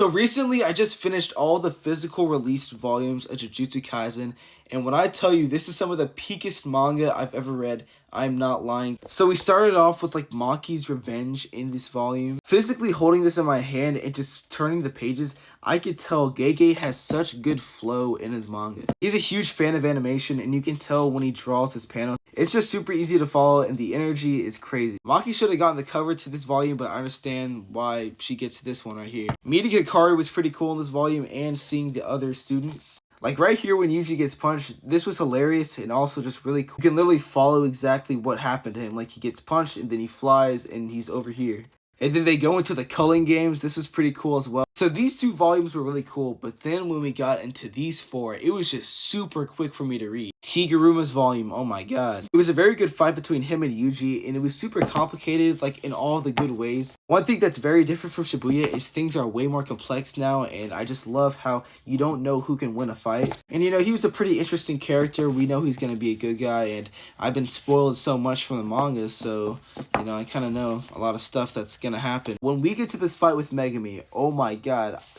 So recently, I just finished all the physical released volumes of Jujutsu Kaisen, and when I tell you this is some of the peakest manga I've ever read, I'm not lying. So we started off with like Maki's revenge in this volume. Physically holding this in my hand and just turning the pages, I could tell Gege has such good flow in his manga. He's a huge fan of animation, and you can tell when he draws his panels. It's just super easy to follow, and the energy is crazy. Maki should have gotten the cover to this volume, but I understand why she gets this one right here. Meeting Hikari was pretty cool in this volume, and seeing the other students. Like right here when Yuji gets punched, this was hilarious and also just really cool. You can literally follow exactly what happened to him. Like he gets punched and then he flies and he's over here. And then they go into the culling games. This was pretty cool as well. So these two volumes were really cool, but then when we got into these four, it was just super quick for me to read. Higuruma's volume, oh my god. It was a very good fight between him and Yuji, and it was super complicated, like in all the good ways. One thing that's very different from Shibuya is things are way more complex now, and I just love how you don't know who can win a fight. And you know, he was a pretty interesting character. We know he's gonna be a good guy, and I've been spoiled so much from the manga, so, you know, I kind of know a lot of stuff that's gonna happen. When we get to this fight with Megumi, oh my god,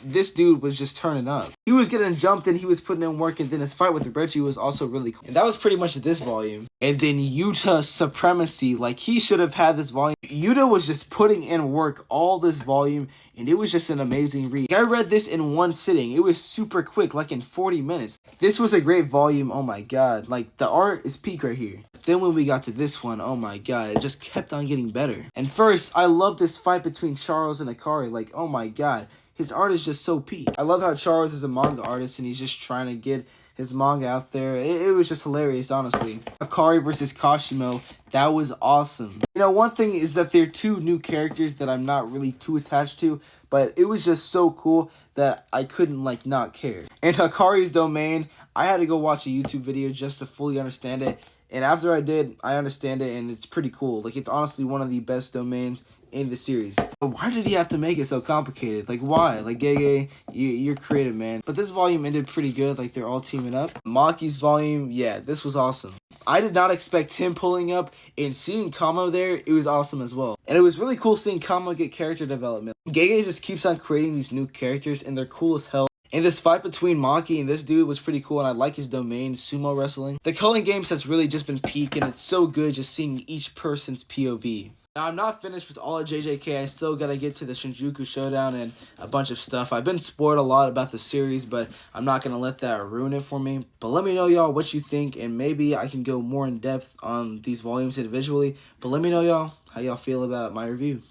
this dude was just turning up. He was getting jumped and he was putting in work, and then his fight with Reggie was also really cool. And that was pretty much this volume. And then Yuta Supremacy, like he should have had this volume. Yuta was just putting in work all this volume, and it was just an amazing read. I read this in one sitting. It was super quick, like in 40 minutes. This was a great volume, oh my god. Like the art is peak right here. Then when we got to this one, oh my god, it just kept on getting better. And first, I love this fight between Charles and Hikari. Like, oh my god, his art is just so peak. I love how Charles is a manga artist and he's just trying to get his manga out there. It was just hilarious, honestly. Hikari versus Kashimo, that was awesome. You know, one thing is that they're two new characters that I'm not really too attached to, but it was just so cool that I couldn't like not care. And Hikari's domain, I had to go watch a YouTube video just to fully understand it. And after I did, I understand it, and it's pretty cool. Like, it's honestly one of the best domains in the series. But why did he have to make it so complicated? Like, why? Like, Gege, you're creative, man. But this volume ended pretty good. Like, they're all teaming up. Maki's volume, yeah, this was awesome. I did not expect him pulling up, and seeing Kamo there, it was awesome as well. And it was really cool seeing Kamo get character development. Gege just keeps on creating these new characters, and they're cool as hell. And this fight between Maki and this dude was pretty cool, and I like his domain, sumo wrestling. The culling games has really just been peak, and it's so good just seeing each person's POV. Now, I'm not finished with all of JJK. I still gotta get to the Shinjuku Showdown and a bunch of stuff. I've been spoiled a lot about the series, but I'm not gonna let that ruin it for me. But let me know, y'all, what you think, and maybe I can go more in depth on these volumes individually. But let me know, y'all, how y'all feel about my review.